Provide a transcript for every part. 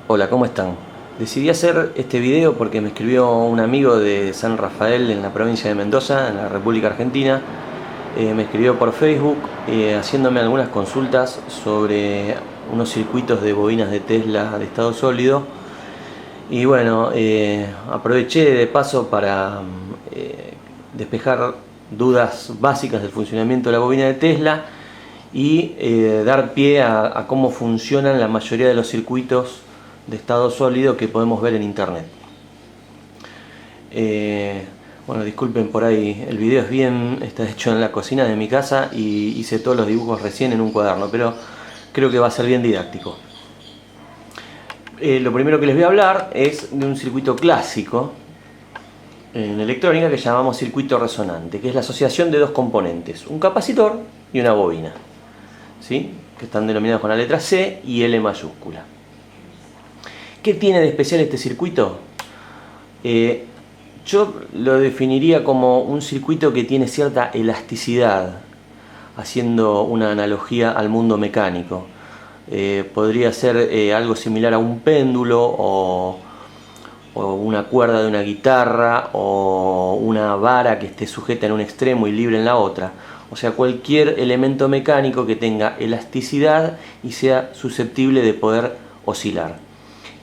Hola, ¿cómo están? Decidí hacer este video porque me escribió un amigo de San Rafael en la provincia de Mendoza, en la República Argentina. Me escribió por Facebook haciéndome algunas consultas sobre unos circuitos de bobinas de Tesla de estado sólido. Y bueno, aproveché de paso para despejar dudas básicas del funcionamiento de la bobina de Tesla y dar pie a cómo funcionan la mayoría de los circuitos de estado sólido que podemos ver en internet. Bueno, disculpen por ahí, el video está hecho en la cocina de mi casa y hice todos los dibujos recién en un cuaderno, pero creo que va a ser bien didáctico. Lo primero que les voy a hablar es de un circuito clásico en electrónica que llamamos circuito resonante, que es la asociación de dos componentes, un capacitor y una bobina, ¿sí? Que están denominados con la letra C y L mayúscula. ¿Qué tiene de especial este circuito? Yo lo definiría como un circuito que tiene cierta elasticidad, haciendo una analogía al mundo mecánico. Podría ser algo similar a un péndulo o una cuerda de una guitarra o una vara que esté sujeta en un extremo y libre en la otra. O sea, cualquier elemento mecánico que tenga elasticidad y sea susceptible de poder oscilar.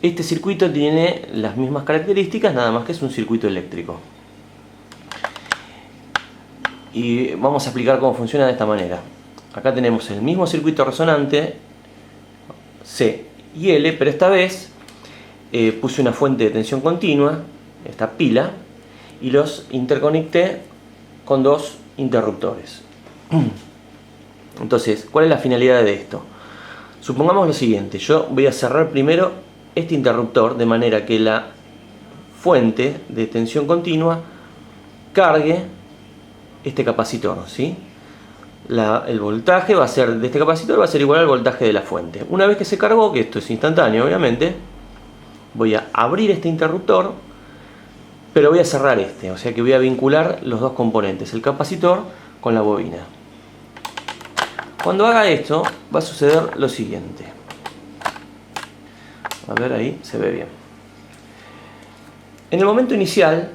Este circuito tiene las mismas características, nada más que es un circuito eléctrico. Y vamos a explicar cómo funciona de esta manera. Acá tenemos el mismo circuito resonante, C y L, pero esta vez puse una fuente de tensión continua, esta pila, y los interconecté con dos interruptores. Entonces, ¿cuál es la finalidad de esto? Supongamos lo siguiente, yo voy a cerrar primero este interruptor de manera que la fuente de tensión continua cargue este capacitor, ¿sí? El voltaje va a ser de este capacitor va a ser igual al voltaje de la fuente. Una vez que se cargó, que esto es instantáneo obviamente, voy a abrir este interruptor, pero voy a cerrar este, o sea que voy a vincular los dos componentes, el capacitor con la bobina. Cuando haga esto va a suceder lo siguiente. A ver, ahí se ve bien. En el momento inicial,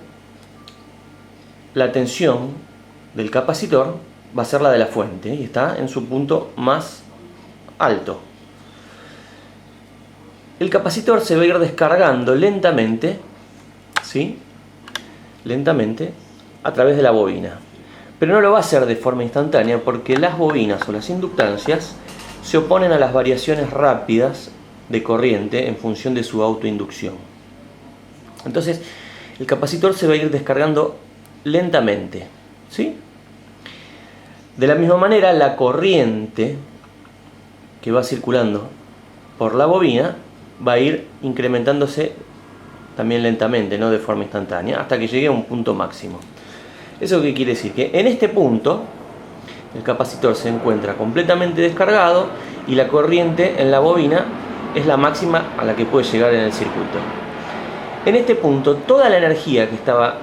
la tensión del capacitor va a ser la de la fuente y está en su punto más alto. El capacitor se va a ir descargando lentamente, ¿sí? Lentamente, a través de la bobina. Pero no lo va a hacer de forma instantánea porque las bobinas o las inductancias se oponen a las variaciones rápidas de corriente en función de su autoinducción. Entonces, el capacitor se va a ir descargando lentamente, ¿sí? De la misma manera, la corriente que va circulando por la bobina va a ir incrementándose también lentamente, no de forma instantánea, hasta que llegue a un punto máximo. ¿Eso qué quiere decir? Que en este punto el capacitor se encuentra completamente descargado y la corriente en la bobina es la máxima a la que puede llegar en el circuito. En este punto, toda la energía que estaba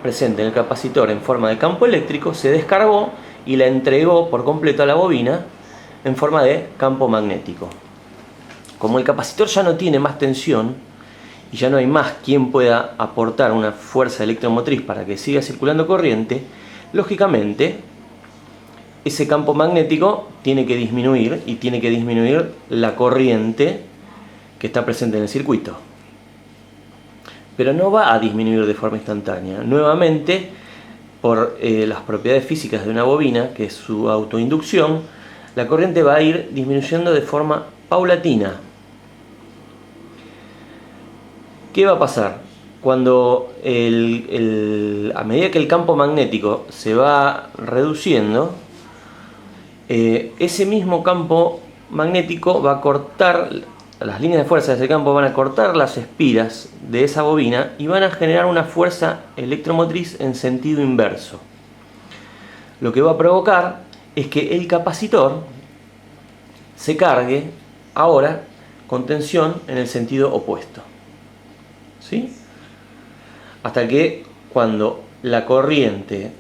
presente en el capacitor en forma de campo eléctrico se descargó y la entregó por completo a la bobina en forma de campo magnético. Como el capacitor ya no tiene más tensión y ya no hay más quien pueda aportar una fuerza electromotriz para que siga circulando corriente, lógicamente ese campo magnético tiene que disminuir y tiene que disminuir la corriente que está presente en el circuito. Pero no va a disminuir de forma instantánea. Nuevamente, por las propiedades físicas de una bobina, que es su autoinducción, la corriente va a ir disminuyendo de forma paulatina. ¿Qué va a pasar? Cuando a medida que el campo magnético se va reduciendo, ese mismo campo magnético va a cortar, las líneas de fuerza de ese campo van a cortar las espiras de esa bobina y van a generar una fuerza electromotriz en sentido inverso. Lo que va a provocar es que el capacitor se cargue ahora con tensión en el sentido opuesto, ¿sí? Hasta que cuando la corriente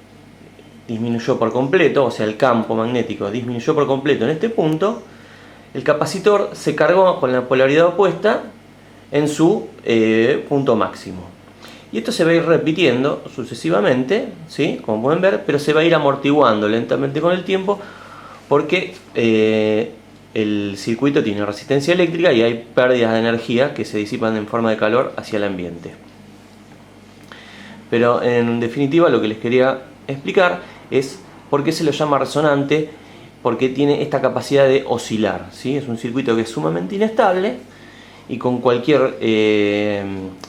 disminuyó por completo, o sea el campo magnético disminuyó por completo en este punto, el capacitor se cargó con la polaridad opuesta en su punto máximo. Y esto se va a ir repitiendo sucesivamente, ¿sí? Como pueden ver, pero se va a ir amortiguando lentamente con el tiempo porque el circuito tiene resistencia eléctrica y hay pérdidas de energía que se disipan en forma de calor hacia el ambiente. Pero en definitiva lo que les quería explicar es por qué se lo llama resonante, porque tiene esta capacidad de oscilar, ¿sí? Es un circuito que es sumamente inestable y con cualquier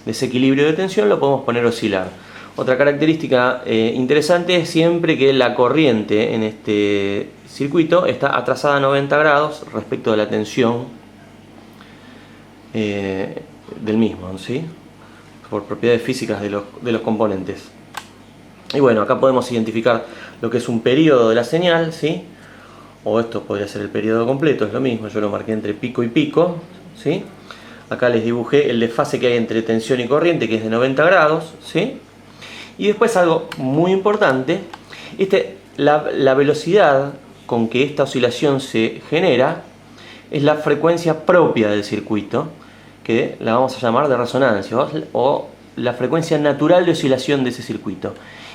desequilibrio de tensión lo podemos poner a oscilar. Otra característica interesante es siempre que la corriente en este circuito está atrasada a 90 grados respecto de la tensión del mismo, ¿sí? Por propiedades físicas de los componentes. Y bueno, acá podemos identificar lo que es un periodo de la señal, ¿sí? O esto podría ser el periodo completo, es lo mismo, yo lo marqué entre pico y pico, ¿sí? Acá les dibujé el desfase que hay entre tensión y corriente, que es de 90 grados, ¿sí? Y después algo muy importante, la velocidad con que esta oscilación se genera es la frecuencia propia del circuito, que la vamos a llamar de resonancia, o la frecuencia natural de oscilación de ese circuito.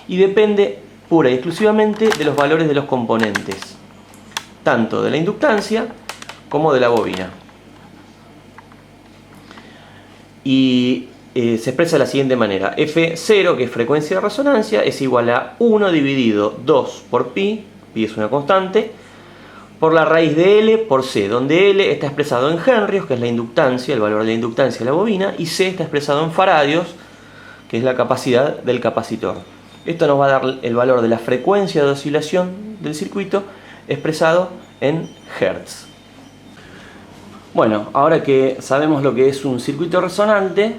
Y depende pura y exclusivamente de los valores de los componentes, tanto de la inductancia como de la bobina. Y se expresa de la siguiente manera: F0, que es frecuencia de resonancia, es igual a 1 dividido 2 por pi, pi es una constante, por la raíz de L por C, donde L está expresado en henrios, que es la inductancia, el valor de la inductancia de la bobina, y C está expresado en faradios, que es la capacidad del capacitor. Esto nos va a dar el valor de la frecuencia de oscilación del circuito expresado en hertz. Bueno, ahora que sabemos lo que es un circuito resonante,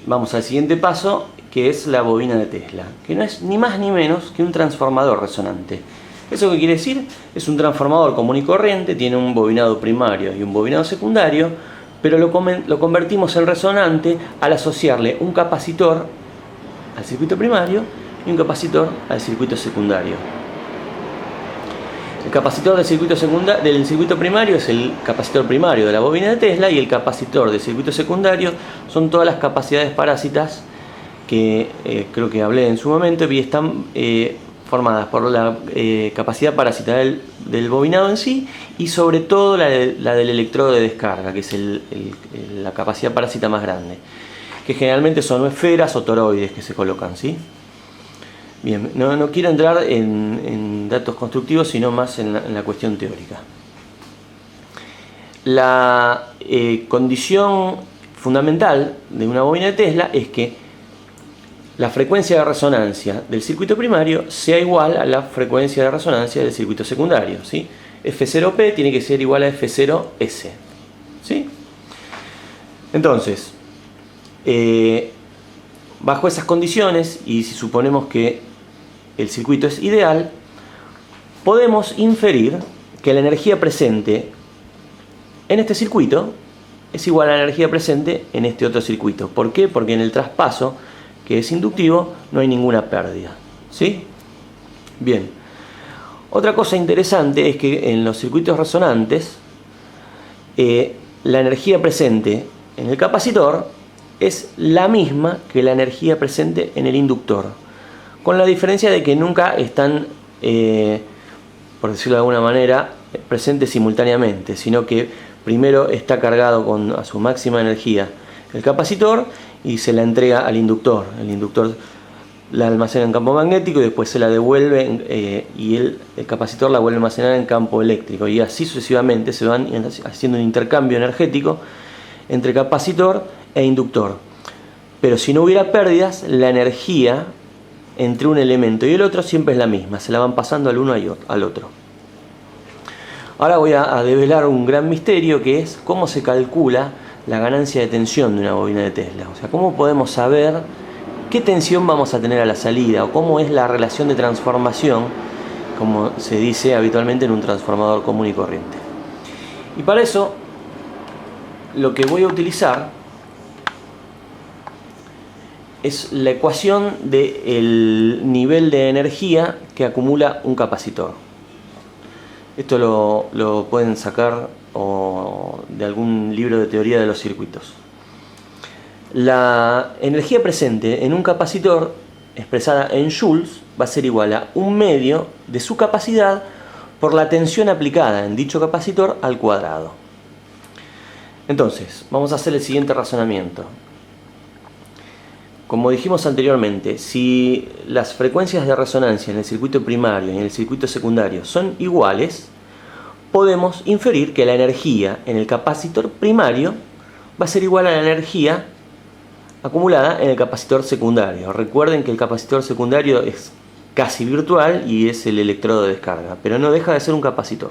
vamos al siguiente paso, que es la bobina de Tesla, que no es ni más ni menos que un transformador resonante. ¿Eso qué quiere decir? Es un transformador común y corriente, tiene un bobinado primario y un bobinado secundario, pero lo convertimos en resonante al asociarle un capacitor al circuito primario y un capacitor al circuito secundario. El capacitor del circuito primario es el capacitor primario de la bobina de Tesla, y el capacitor del circuito secundario son todas las capacidades parásitas que creo que hablé en su momento, y están formadas por la capacidad parásita del bobinado en sí, y sobre todo la del electrodo de descarga, que es la capacidad parásita más grande, que generalmente son esferas o toroides que se colocan, ¿sí? Bien, no quiero entrar en datos constructivos, sino más en la cuestión teórica. La condición fundamental de una bobina de Tesla es que la frecuencia de resonancia del circuito primario sea igual a la frecuencia de resonancia del circuito secundario, ¿sí? F0P tiene que ser igual a F0S, ¿sí? Entonces, bajo esas condiciones, y si suponemos que el circuito es ideal, podemos inferir que la energía presente en este circuito es igual a la energía presente en este otro circuito. ¿Por qué? Porque en el traspaso, que es inductivo, no hay ninguna pérdida, ¿sí? Bien. Otra cosa interesante es que en los circuitos resonantes la energía presente en el capacitor es la misma que la energía presente en el inductor, con la diferencia de que nunca están, por decirlo de alguna manera, presentes simultáneamente, sino que primero está cargado a su máxima energía el capacitor y se la entrega al inductor. El inductor la almacena en campo magnético y después se la devuelve, y el capacitor la vuelve a almacenar en campo eléctrico, y así sucesivamente se van haciendo un intercambio energético entre capacitor e inductor. Pero si no hubiera pérdidas, la energía entre un elemento y el otro siempre es la misma, se la van pasando al uno al otro. Ahora voy a develar un gran misterio, que es cómo se calcula la ganancia de tensión de una bobina de Tesla. O sea, cómo podemos saber qué tensión vamos a tener a la salida, o cómo es la relación de transformación, como se dice habitualmente en un transformador común y corriente. Y para eso lo que voy a utilizar es la ecuación del nivel de energía que acumula un capacitor. Esto lo pueden sacar de algún libro de teoría de los circuitos. la energía presente en un capacitor, expresada en joules, va a ser igual a 1/2 de su capacidad por la tensión aplicada en dicho capacitor al cuadrado. Entonces, vamos a hacer el siguiente razonamiento. Como dijimos anteriormente, si las frecuencias de resonancia en el circuito primario y en el circuito secundario son iguales, podemos inferir que la energía en el capacitor primario va a ser igual a la energía acumulada en el capacitor secundario. Recuerden que el capacitor secundario es casi virtual y es el electrodo de descarga, pero no deja de ser un capacitor.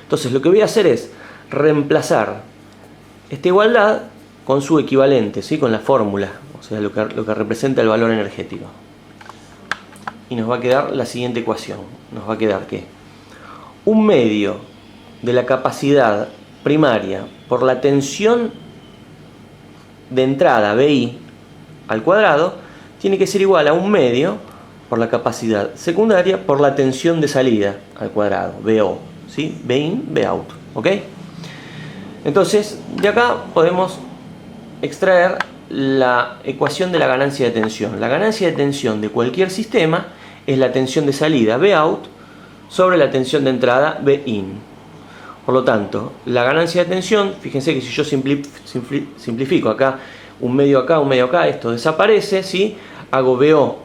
Entonces lo que voy a hacer es reemplazar esta igualdad con su equivalente, ¿sí? Con la fórmula, o sea, lo que representa el valor energético. Y nos va a quedar la siguiente ecuación. Nos va a quedar que 1/2 de la capacidad primaria por la tensión de entrada BI al cuadrado tiene que ser igual a 1/2 por la capacidad secundaria por la tensión de salida al cuadrado, BO, ¿sí? BIN, BOUT, ¿ok? Entonces, de acá podemos extraer la ecuación de la ganancia de tensión. La ganancia de tensión de cualquier sistema es la tensión de salida, BOUT, sobre la tensión de entrada, BIN. Por lo tanto, la ganancia de tensión, fíjense que si yo simplifico acá, 1/2 acá, 1/2 acá, esto desaparece, ¿sí? Hago BO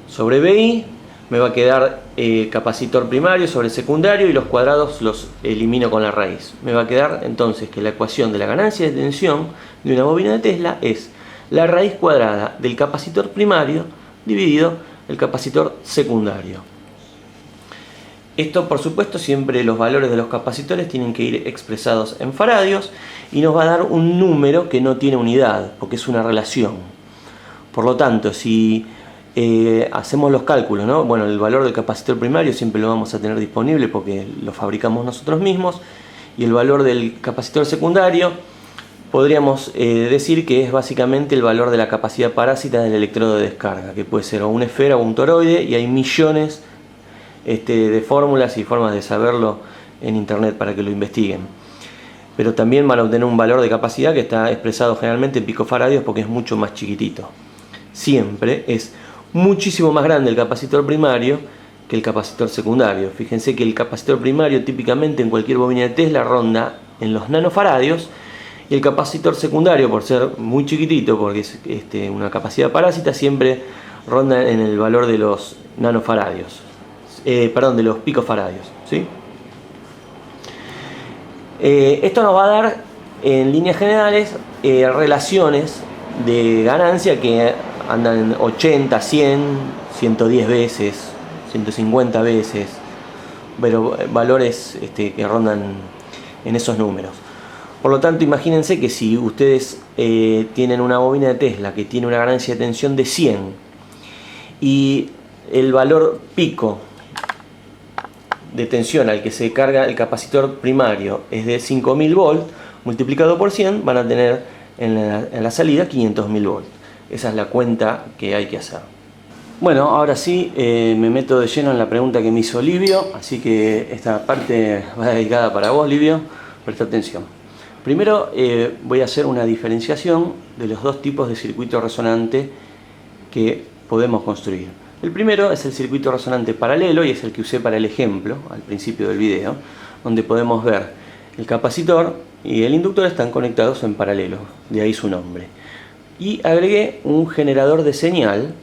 sobre BI, me va a quedar capacitor primario sobre secundario y los cuadrados los elimino con la raíz. Me va a quedar entonces que la ecuación de la ganancia de tensión de una bobina de Tesla es la raíz cuadrada del capacitor primario dividido el capacitor secundario. Esto, por supuesto, siempre los valores de los capacitores tienen que ir expresados en faradios y nos va a dar un número que no tiene unidad, porque es una relación. Por lo tanto, si hacemos los cálculos, ¿no? Bueno, el valor del capacitor primario siempre lo vamos a tener disponible porque lo fabricamos nosotros mismos, y el valor del capacitor secundario podríamos decir que es básicamente el valor de la capacidad parásita del electrodo de descarga, que puede ser o una esfera o un toroide, y hay millones de fórmulas y formas de saberlo en internet para que lo investiguen. Pero también van a obtener un valor de capacidad que está expresado generalmente en picofaradios porque es mucho más chiquitito. Siempre es muchísimo más grande el capacitor primario que el capacitor secundario. Fíjense que el capacitor primario típicamente en cualquier bobina de Tesla ronda en los nanofaradios, y el capacitor secundario, por ser muy chiquitito, porque es una capacidad parásita, siempre ronda en el valor de los nanofaradios. De los picofaradios, ¿sí? Esto nos va a dar en líneas generales relaciones de ganancia que andan en 80, 100, 110 veces, 150 veces, pero valores que rondan en esos números. Por lo tanto, imagínense que si ustedes tienen una bobina de Tesla que tiene una ganancia de tensión de 100 y el valor pico de tensión al que se carga el capacitor primario es de 5000 volt, multiplicado por 100 van a tener en la salida 500.000 volt. Esa es la cuenta que hay que hacer. Bueno, ahora sí me meto de lleno en la pregunta que me hizo Livio, así que esta parte va dedicada para vos, Livio. Presta atención. Primero voy a hacer una diferenciación de los dos tipos de circuito resonante que podemos construir. El primero es el circuito resonante paralelo y es el que usé para el ejemplo al principio del video, donde podemos ver el capacitor y el inductor están conectados en paralelo, de ahí su nombre. Y agregué un generador de señal,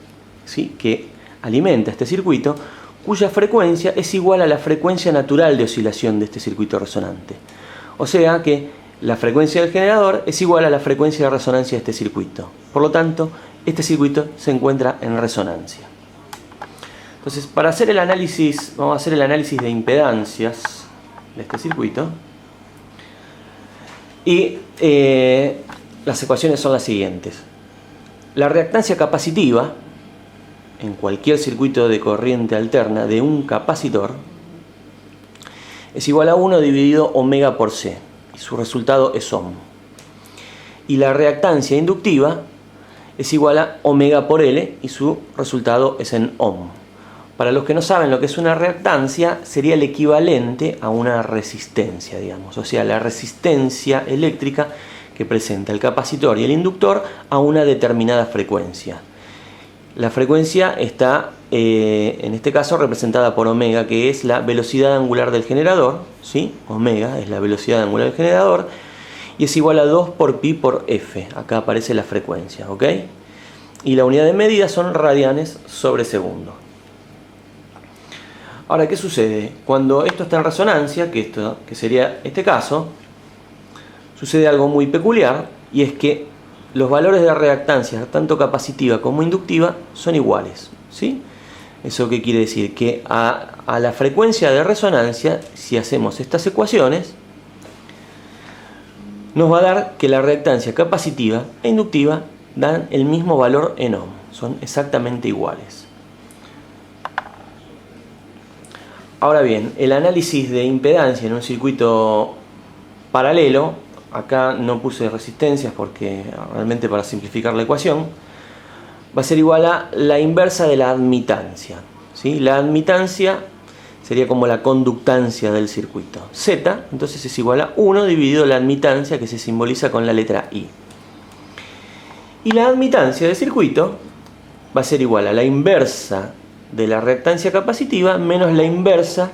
¿sí?, que alimenta este circuito, cuya frecuencia es igual a la frecuencia natural de oscilación de este circuito resonante. O sea que la frecuencia del generador es igual a la frecuencia de resonancia de este circuito. Por lo tanto, este circuito se encuentra en resonancia. Entonces, para hacer el análisis, vamos a hacer el análisis de impedancias de este circuito. Y las ecuaciones son las siguientes. La reactancia capacitiva en cualquier circuito de corriente alterna de un capacitor es igual a 1 dividido omega por C, y su resultado es ohm. Y la reactancia inductiva es igual a omega por L, y su resultado es en ohm. Para los que no saben lo que es una reactancia, sería el equivalente a una resistencia, digamos. O sea, la resistencia eléctrica que presenta el capacitor y el inductor a una determinada frecuencia. La frecuencia está, en este caso, representada por omega, que es la velocidad angular del generador, ¿sí? Omega es la velocidad angular del generador, y es igual a 2 por pi por f. Acá aparece la frecuencia, ¿ok? Y la unidad de medida son radianes sobre segundo. Ahora, ¿qué sucede? Cuando esto está en resonancia, que sería este caso, sucede algo muy peculiar, y es que los valores de reactancia, tanto capacitiva como inductiva, son iguales, ¿sí? ¿Eso qué quiere decir? Que a la frecuencia de resonancia, si hacemos estas ecuaciones, nos va a dar que la reactancia capacitiva e inductiva dan el mismo valor en ohm, son exactamente iguales. Ahora bien, el análisis de impedancia en un circuito paralelo, acá no puse resistencias porque realmente para simplificar la ecuación, va a ser igual a la inversa de la admitancia, ¿sí? La admitancia sería como la conductancia del circuito. Z, entonces es igual a 1 dividido la admitancia, que se simboliza con la letra I. Y la admitancia del circuito va a ser igual a la inversa de la reactancia capacitiva menos la inversa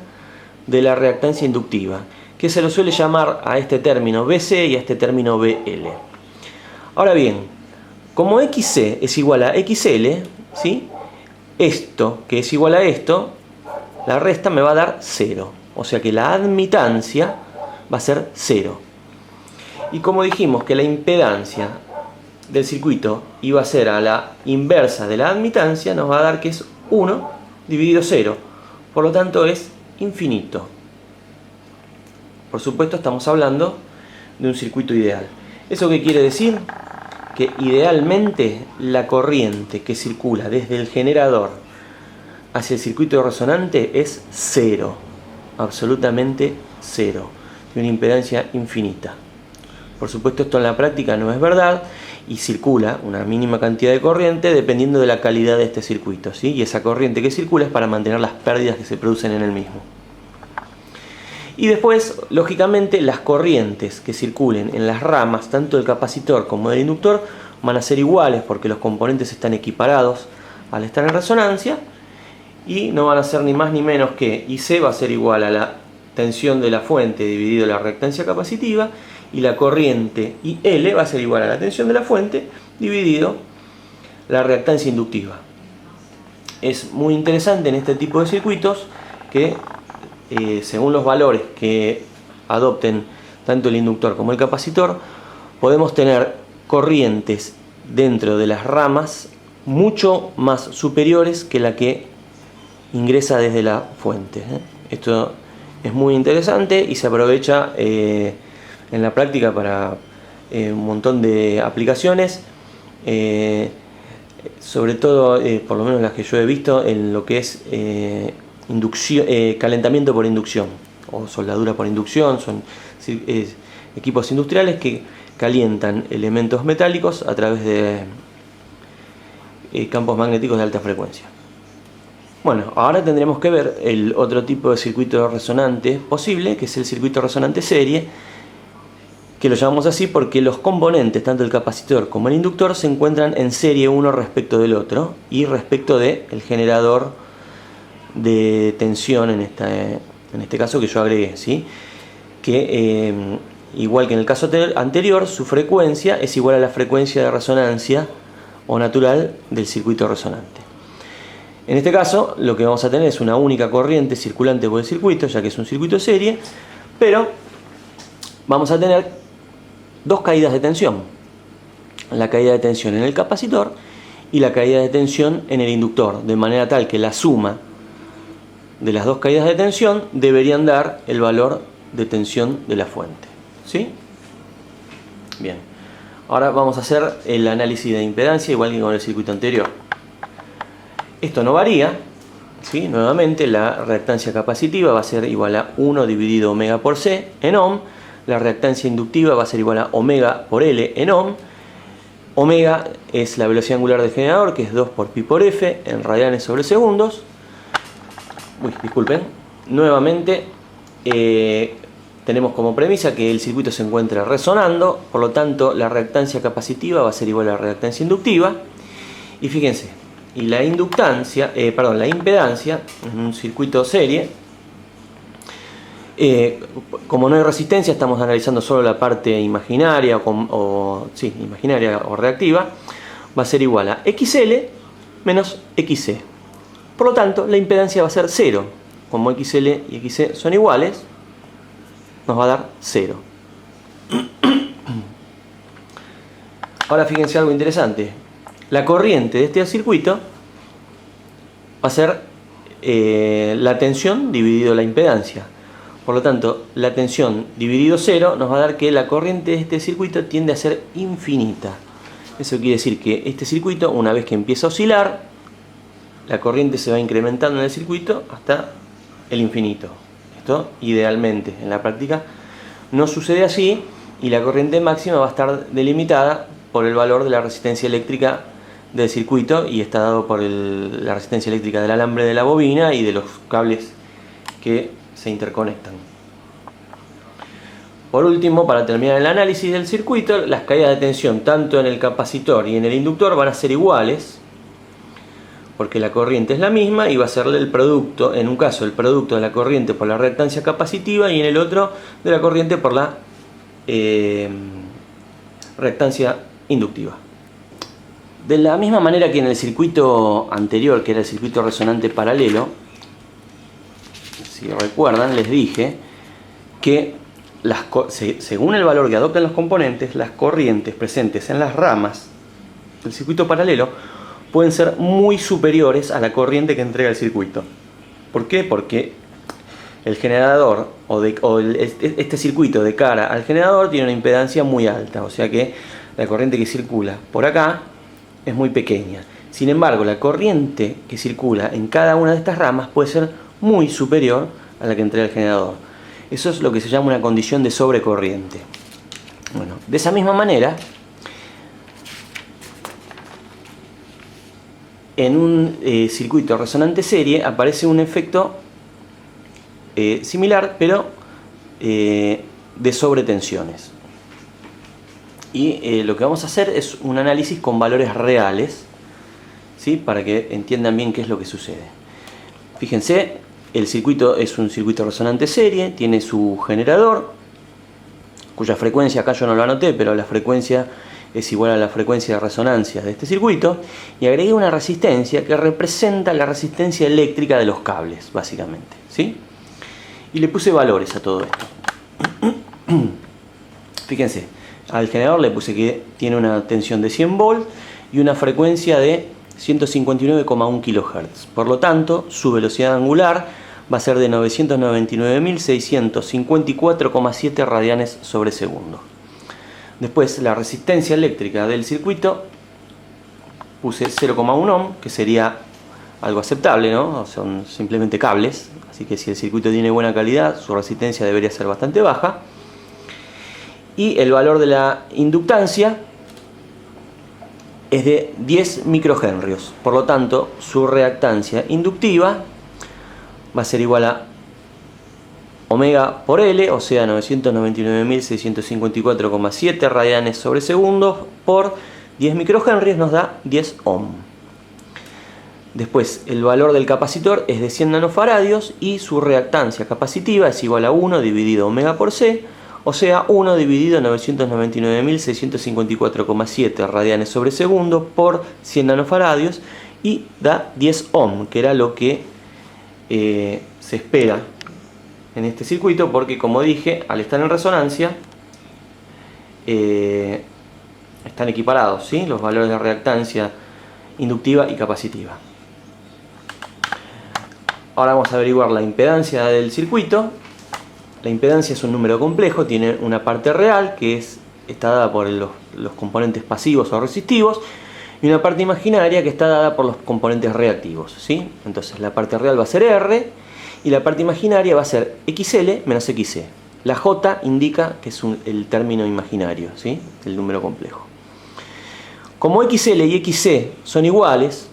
de la reactancia inductiva, que se lo suele llamar a este término BC y a este término BL. Ahora bien, como XC es igual a XL, ¿sí? Esto que es igual a esto, la resta me va a dar 0. O sea que la admitancia va a ser 0. Y como dijimos que la impedancia del circuito iba a ser a la inversa de la admitancia, nos va a dar que es 1 dividido 0. Por lo tanto es infinito. Por supuesto estamos hablando de un circuito ideal. ¿Eso qué quiere decir? Que idealmente la corriente que circula desde el generador hacia el circuito resonante es 0. Absolutamente 0. Tiene una impedancia infinita. Por supuesto esto en la práctica no es verdad y circula una mínima cantidad de corriente dependiendo de la calidad de este circuito, ¿sí? Y esa corriente que circula es para mantener las pérdidas que se producen en el mismo. Y después, lógicamente, las corrientes que circulen en las ramas, tanto del capacitor como del inductor, van a ser iguales porque los componentes están equiparados al estar en resonancia y no van a ser ni más ni menos que IC va a ser igual a la tensión de la fuente dividido la reactancia capacitiva y la corriente IL va a ser igual a la tensión de la fuente dividido la reactancia inductiva. Es muy interesante en este tipo de circuitos que según los valores que adopten tanto el inductor como el capacitor, podemos tener corrientes dentro de las ramas mucho más superiores que la que ingresa desde la fuente. Esto es muy interesante y se aprovecha en la práctica para un montón de aplicaciones, sobre todo, por lo menos las que yo he visto, en lo que es calentamiento por inducción o soldadura por inducción. Son equipos industriales que calientan elementos metálicos a través de campos magnéticos de alta frecuencia. Bueno, ahora tendremos que ver el otro tipo de circuito resonante posible, que es el circuito resonante serie, que lo llamamos así porque los componentes, tanto el capacitor como el inductor, se encuentran en serie uno respecto del otro y respecto del generador de tensión en este caso que yo agregué, ¿sí? Que igual que en el caso anterior, su frecuencia es igual a la frecuencia de resonancia o natural del circuito resonante. En este caso lo que vamos a tener es una única corriente circulante por el circuito, ya que es un circuito serie, pero vamos a tener dos caídas de tensión: la caída de tensión en el capacitor y la caída de tensión en el inductor, de manera tal que la suma de las dos caídas de tensión deberían dar el valor de tensión de la fuente, ¿sí? Bien, ahora vamos a hacer el análisis de impedancia igual que con el circuito anterior. Esto no varía, ¿sí? Nuevamente la reactancia capacitiva va a ser igual a 1 dividido omega por C en ohm. La reactancia inductiva va a ser igual a omega por L en ohm. Omega es la velocidad angular del generador, que es 2 por pi por F en radianes sobre segundos. Disculpen. Nuevamente, tenemos como premisa que el circuito se encuentra resonando, por lo tanto la reactancia capacitiva va a ser igual a la reactancia inductiva. Y fíjense, y la impedancia en un circuito serie, como no hay resistencia, estamos analizando solo la parte imaginaria imaginaria o reactiva, va a ser igual a XL menos XC. Por lo tanto, la impedancia va a ser 0. Como XL y XC son iguales, nos va a dar 0. Ahora fíjense algo interesante. La corriente de este circuito va a ser la tensión dividido la impedancia. Por lo tanto, la tensión dividido 0 nos va a dar que la corriente de este circuito tiende a ser infinita. Eso quiere decir que este circuito, una vez que empieza a oscilar, la corriente se va incrementando en el circuito hasta el infinito. Esto idealmente, en la práctica no sucede así, y la corriente máxima va a estar delimitada por el valor de la resistencia eléctrica del circuito, y está dado por la resistencia eléctrica del alambre de la bobina y de los cables que se interconectan. Por último, para terminar el análisis del circuito, las caídas de tensión tanto en el capacitor y en el inductor van a ser iguales, porque la corriente es la misma, y va a ser el producto, en un caso el producto de la corriente por la reactancia capacitiva, y en el otro de la corriente por la reactancia inductiva. De la misma manera que en el circuito anterior, que era el circuito resonante paralelo, si recuerdan, les dije que según el valor que adoptan los componentes, las corrientes presentes en las ramas del circuito paralelo pueden ser muy superiores a la corriente que entrega el circuito. ¿Por qué? Porque el generador este circuito de cara al generador tiene una impedancia muy alta, o sea que la corriente que circula por acá es muy pequeña. Sin embargo, la corriente que circula en cada una de estas ramas puede ser muy superior a la que entrega el generador. Eso es lo que se llama una condición de sobrecorriente. Bueno, de esa misma manera, en un circuito resonante serie aparece un efecto similar, pero de sobretensiones. Y lo que vamos a hacer es un análisis con valores reales, ¿sí? Para que entiendan bien qué es lo que sucede. Fíjense, el circuito es un circuito resonante serie, tiene su generador, cuya frecuencia acá yo no lo anoté, pero la frecuencia es igual a la frecuencia de resonancia de este circuito, y agregué una resistencia que representa la resistencia eléctrica de los cables, básicamente, ¿sí? Y le puse valores a todo esto. Fíjense, al generador le puse que tiene una tensión de 100 volts y una frecuencia de 159,1 kHz. Por lo tanto, su velocidad angular va a ser de 999.654,7 radianes sobre segundo. Después, la resistencia eléctrica del circuito puse 0,1 ohm, que sería algo aceptable, ¿no? Son simplemente cables, así que si el circuito tiene buena calidad, su resistencia debería ser bastante baja. Y el valor de la inductancia es de 10 microhenrios. Por lo tanto, su reactancia inductiva va a ser igual a omega por L, o sea 999.654,7 radianes sobre segundo por 10 microhenrios nos da 10 ohm. Después, el valor del capacitor es de 100 nanofaradios y su reactancia capacitiva es igual a 1 dividido omega por C, o sea 1 dividido 999.654,7 radianes sobre segundo por 100 nanofaradios, y da 10 ohm, que era lo que se espera en este circuito, porque como dije, al estar en resonancia están equiparados, ¿sí? Los valores de reactancia inductiva y capacitiva. Ahora vamos a averiguar la impedancia del circuito. La impedancia es un número complejo, tiene una parte real que está dada por los componentes pasivos o resistivos, y una parte imaginaria que está dada por los componentes reactivos, ¿sí? Entonces la parte real va a ser R y la parte imaginaria va a ser XL menos XC. La J indica que es el término imaginario, ¿sí? El número complejo. Como XL y XC son iguales,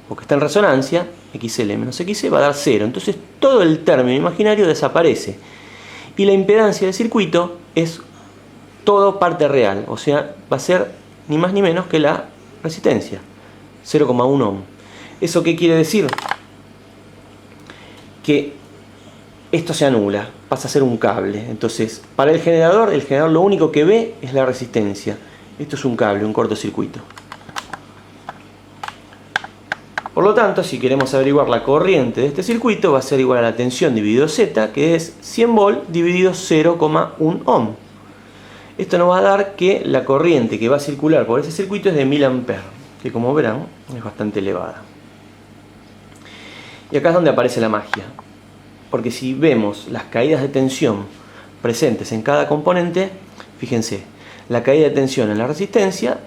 porque está en resonancia, XL menos XC va a dar 0. Entonces todo el término imaginario desaparece. Y la impedancia del circuito es todo parte real, o sea, va a ser ni más ni menos que la resistencia, 0,1 ohm. ¿Eso qué quiere decir? Que esto se anula, pasa a ser un cable. Entonces, para el generador lo único que ve es la resistencia. Esto es un cable, un cortocircuito. Por lo tanto, si queremos averiguar la corriente de este circuito, va a ser igual a la tensión dividido Z, que es 100 volt dividido 0,1 ohm. Esto nos va a dar que la corriente que va a circular por ese circuito es de 1000 amperes, que como verán es bastante elevada. Y acá es donde aparece la magia. Porque si vemos las caídas de tensión presentes en cada componente, fíjense, la caída de tensión en la resistencia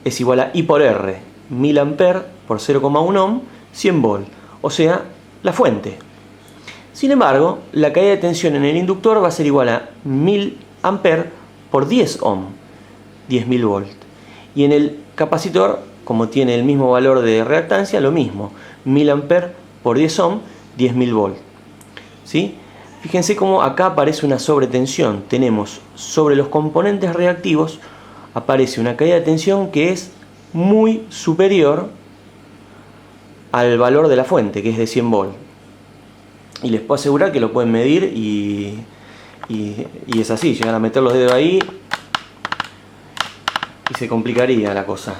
es igual a I por R, 1000 amperes por 0,1 ohm, 100 volt, o sea, la fuente. Sin embargo, la caída de tensión en el inductor va a ser igual a 1000 amperes por 10 ohm, 10.000 volt. Y en el capacitor, como tiene el mismo valor de reactancia, lo mismo, 1000 amperes por 10 ohm, 10.000 volt. ¿Sí? Fíjense cómo acá aparece una sobretensión. Tenemos sobre los componentes reactivos, aparece una caída de tensión que es muy superior al valor de la fuente, que es de 100 volt. Y les puedo asegurar que lo pueden medir y es así, llegan a meter los dedos ahí y se complicaría la cosa.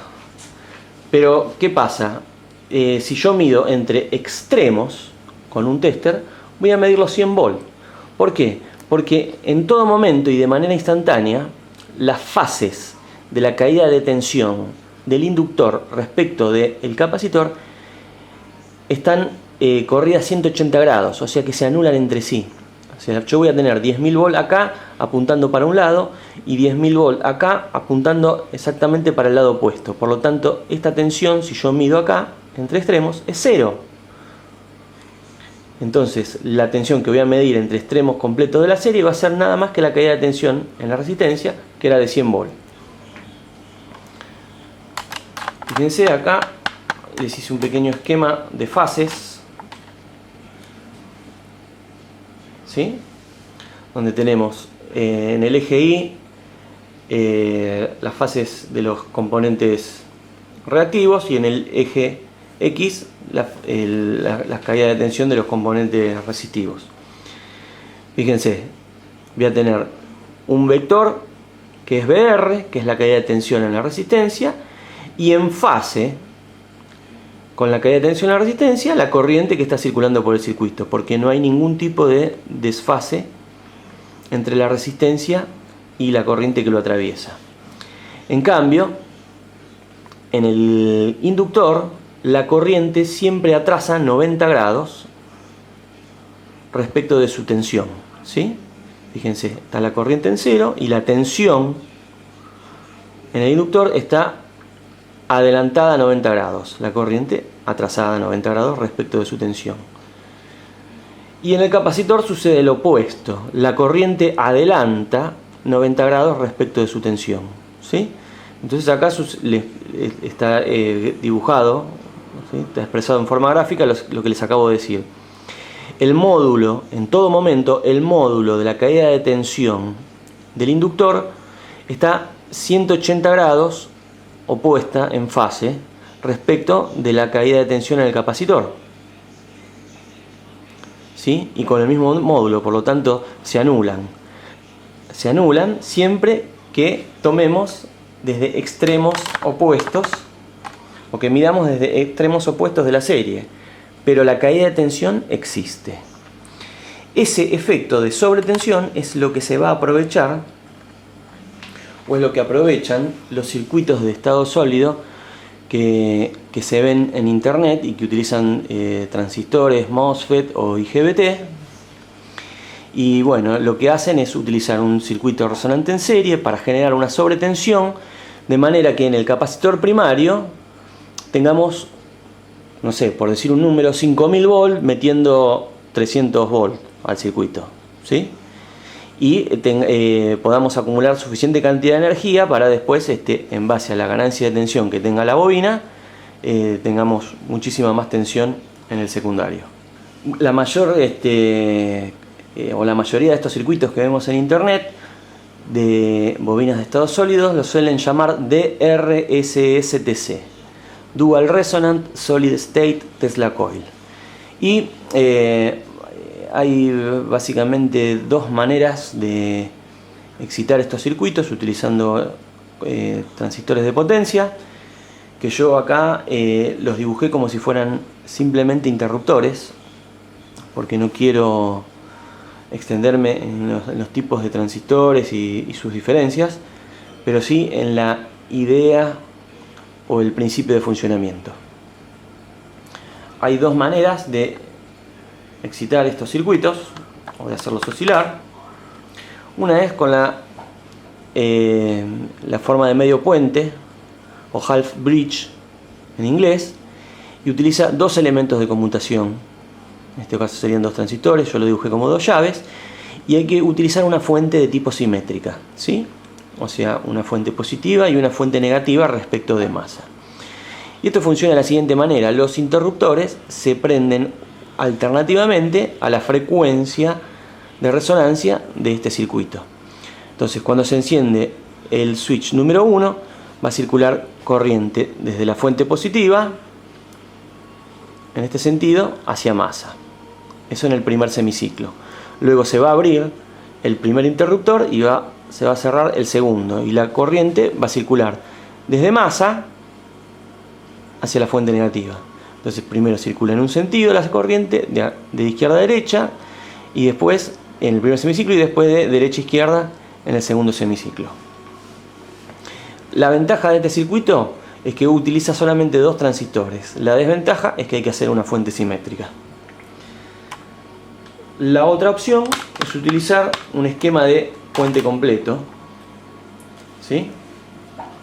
Pero, ¿qué pasa? Si yo mido entre extremos con un tester, voy a medir los 100 volt. ¿Por qué? Porque en todo momento y de manera instantánea, las fases de la caída de tensión del inductor respecto del capacitor están corridas 180 grados, o sea que se anulan entre sí. O sea, yo voy a tener 10.000 volt acá apuntando para un lado y 10.000 volt acá apuntando exactamente para el lado opuesto. Por lo tanto, esta tensión, si yo mido acá entre extremos, es cero. Entonces, la tensión que voy a medir entre extremos completos de la serie va a ser nada más que la caída de tensión en la resistencia, que era de 100 volt. Fíjense, acá les hice un pequeño esquema de fases, ¿sí? Donde tenemos en el eje Y las fases de los componentes reactivos y en el eje X las caídas de tensión de los componentes resistivos. Fíjense, voy a tener un vector que es VR, que es la caída de tensión en la resistencia, y en fase con la caída de tensión en la resistencia, la corriente que está circulando por el circuito, porque no hay ningún tipo de desfase entre la resistencia y la corriente que lo atraviesa. En cambio, en el inductor, la corriente siempre atrasa 90 grados respecto de su tensión, ¿sí? Fíjense, está la corriente en cero y la tensión en el inductor está adelantada a 90 grados, la corriente atrasada a 90 grados respecto de su tensión. Y en el capacitor sucede lo opuesto, la corriente adelanta 90 grados respecto de su tensión, ¿sí? Entonces acá está dibujado, ¿sí? Está expresado en forma gráfica lo que les acabo de decir. El módulo, en todo momento, el módulo de la caída de tensión del inductor está 180 grados opuesta en fase respecto de la caída de tensión en el capacitor, ¿sí? Y con el mismo módulo, por lo tanto se anulan siempre que tomemos desde extremos opuestos o que midamos desde extremos opuestos de la serie, pero la caída de tensión existe. Ese efecto de sobretensión es lo que se va a aprovechar, o es lo que aprovechan los circuitos de estado sólido que se ven en internet y que utilizan transistores, MOSFET o IGBT. Y bueno, lo que hacen es utilizar un circuito resonante en serie para generar una sobretensión, de manera que en el capacitor primario tengamos, no sé, por decir un número, 5000 volt metiendo 300 volt al circuito, ¿sí? Y podamos acumular suficiente cantidad de energía para después, en base a la ganancia de tensión que tenga la bobina, tengamos muchísima más tensión en el secundario. La mayor o la mayoría de estos circuitos que vemos en internet de bobinas de estado sólido los suelen llamar DRSSTC, Dual Resonant Solid State Tesla Coil. Y hay básicamente dos maneras de excitar estos circuitos utilizando transistores de potencia, que yo acá los dibujé como si fueran simplemente interruptores, porque no quiero extenderme en los tipos de transistores y sus diferencias, pero sí en la idea o el principio de funcionamiento. Hay dos maneras de excitar estos circuitos o de hacerlos oscilar. Una es con la forma de medio puente o half bridge en inglés, y utiliza dos elementos de conmutación. En este caso serían dos transistores, yo lo dibujé como dos llaves, y hay que utilizar una fuente de tipo simétrica, ¿sí? O sea, una fuente positiva y una fuente negativa respecto de masa. Y esto funciona de la siguiente manera: los interruptores se prenden alternativamente a la frecuencia de resonancia de este circuito. Entonces, cuando se enciende el switch número 1, va a circular corriente desde la fuente positiva, en este sentido, hacia masa. Eso en el primer semiciclo. Luego se va a abrir el primer interruptor y se va a cerrar el segundo, y la corriente va a circular desde masa hacia la fuente negativa. Entonces primero circula en un sentido la corriente de izquierda a derecha, y después en el primer semiciclo, y después de derecha a izquierda en el segundo semiciclo. La ventaja de este circuito es que utiliza solamente dos transistores. La desventaja es que hay que hacer una fuente simétrica. La otra opción es utilizar un esquema de puente completo, ¿sí?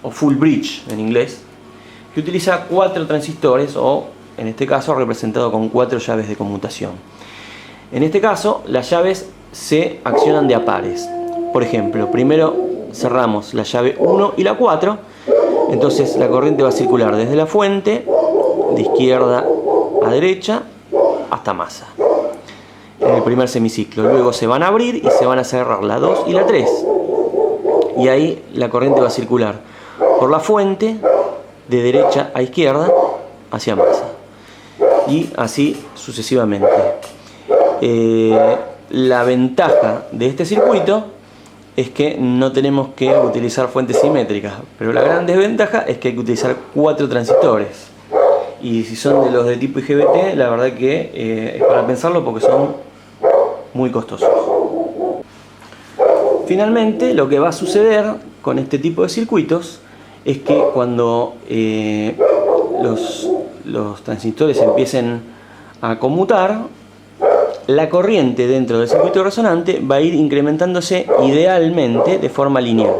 O full bridge en inglés, que utiliza 4 transistores, o en este caso representado con 4 llaves de conmutación. En este caso las llaves se accionan de a pares. Por ejemplo, primero cerramos la llave 1 y la 4, entonces la corriente va a circular desde la fuente de izquierda a derecha hasta masa en el primer semiciclo. Luego se van a abrir y se van a cerrar la 2 y la 3, y ahí la corriente va a circular por la fuente de derecha a izquierda hacia masa, y así sucesivamente. La ventaja de este circuito es que no tenemos que utilizar fuentes simétricas, pero la gran desventaja es que hay que utilizar 4 transistores, y si son de los de tipo IGBT, la verdad que es para pensarlo, porque son muy costosos. Finalmente, lo que va a suceder con este tipo de circuitos es que cuando los transistores empiecen a conmutar, la corriente dentro del circuito resonante va a ir incrementándose idealmente de forma lineal.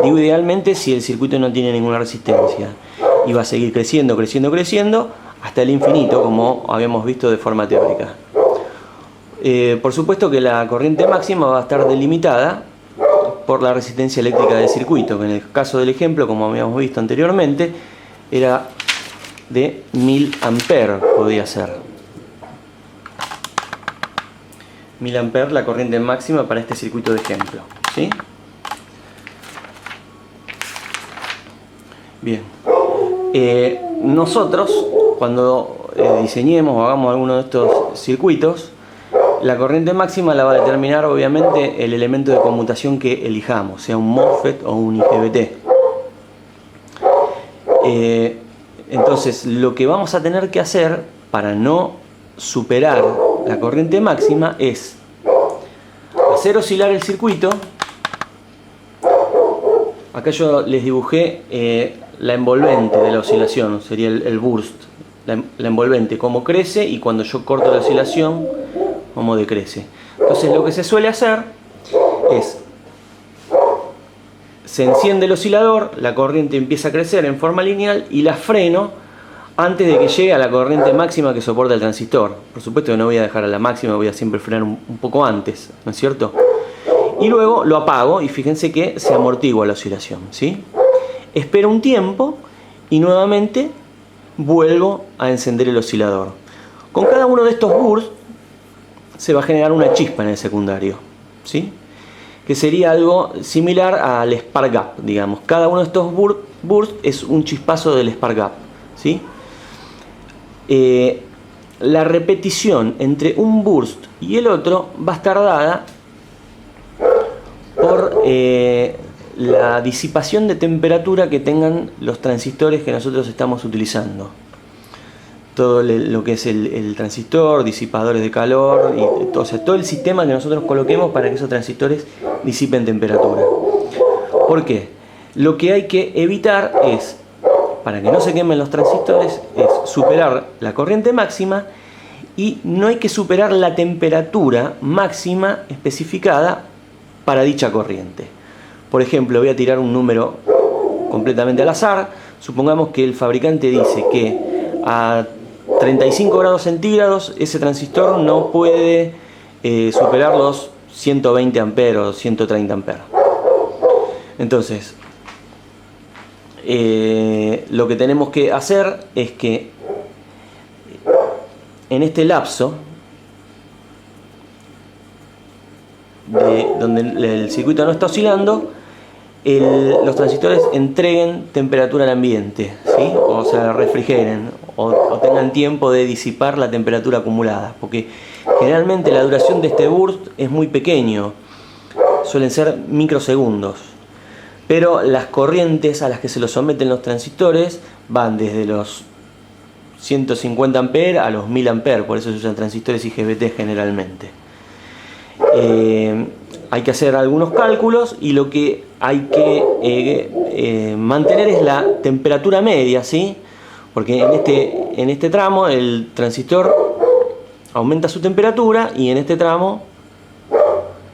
Digo idealmente si el circuito no tiene ninguna resistencia, y va a seguir creciendo, creciendo, creciendo hasta el infinito, como habíamos visto de forma teórica. Por supuesto que la corriente máxima va a estar delimitada por la resistencia eléctrica del circuito, que en el caso del ejemplo, como habíamos visto anteriormente, era de 1000 amperes, podía ser 1000 amperes la corriente máxima para este circuito de ejemplo, ¿sí? Bien. Nosotros, cuando diseñemos o hagamos alguno de estos circuitos, la corriente máxima la va a determinar obviamente el elemento de conmutación que elijamos, sea un MOSFET o un IGBT. Entonces, lo que vamos a tener que hacer para no superar la corriente máxima es hacer oscilar el circuito. Acá yo les dibujé la envolvente de la oscilación, sería el burst, la envolvente, cómo crece, y cuando yo corto la oscilación, cómo decrece. Entonces lo que se suele hacer es, se enciende el oscilador, la corriente empieza a crecer en forma lineal, y la freno antes de que llegue a la corriente máxima que soporta el transistor. Por supuesto que no voy a dejar a la máxima, voy a siempre frenar un poco antes, ¿no es cierto? Y luego lo apago, y fíjense que se amortigua la oscilación, ¿sí? Espero un tiempo y nuevamente vuelvo a encender el oscilador. Con cada uno de estos bursts se va a generar una chispa en el secundario, ¿sí? Que sería algo similar al spark gap, digamos. Cada uno de estos bursts es un chispazo del spark gap, ¿sí? La repetición entre un burst y el otro va a estar dada por la disipación de temperatura que tengan los transistores que nosotros estamos utilizando. Todo lo que es el transistor, disipadores de calor, y o sea, todo el sistema que nosotros coloquemos para que esos transistores disipen temperatura. ¿Por qué? Lo que hay que evitar es, para que no se quemen los transistores, es superar la corriente máxima, y no hay que superar la temperatura máxima especificada para dicha corriente. Por ejemplo, voy a tirar un número completamente al azar. Supongamos que el fabricante dice que a 35 grados centígrados ese transistor no puede superar los 120 amperes o 130 amperes. Entonces, lo que tenemos que hacer es que en este lapso donde el circuito no está oscilando, los transistores entreguen temperatura al ambiente, ¿sí? O se refrigeren o tengan tiempo de disipar la temperatura acumulada, porque generalmente la duración de este burst es muy pequeño, suelen ser microsegundos, pero las corrientes a las que se los someten los transistores van desde los 150 amperes a los 1000 amperes, por eso se usan transistores IGBT generalmente. Hay que hacer algunos cálculos y lo que hay que mantener es la temperatura media, ¿sí? Porque en este tramo el transistor aumenta su temperatura y en este tramo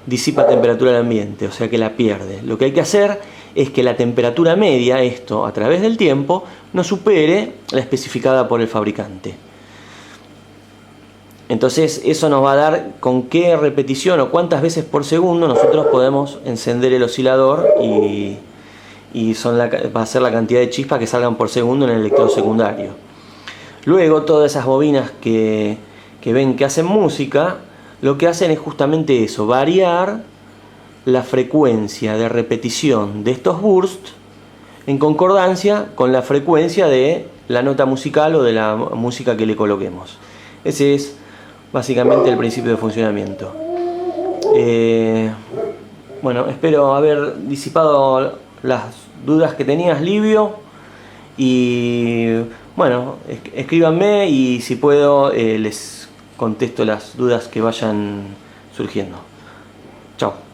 disipa temperatura del ambiente, o sea que la pierde. Lo que hay que hacer es que la temperatura media, esto a través del tiempo, no supere la especificada por el fabricante. Entonces eso nos va a dar con qué repetición o cuántas veces por segundo nosotros podemos encender el oscilador y va a ser la cantidad de chispas que salgan por segundo en el electrodo secundario. Luego todas esas bobinas que ven que hacen música, lo que hacen es justamente eso, variar la frecuencia de repetición de estos bursts en concordancia con la frecuencia de la nota musical o de la música que le coloquemos. Ese es básicamente el principio de funcionamiento. Bueno, espero haber disipado las dudas que tenías, Livio, y bueno, escríbanme y si puedo les contesto las dudas que vayan surgiendo. Chao.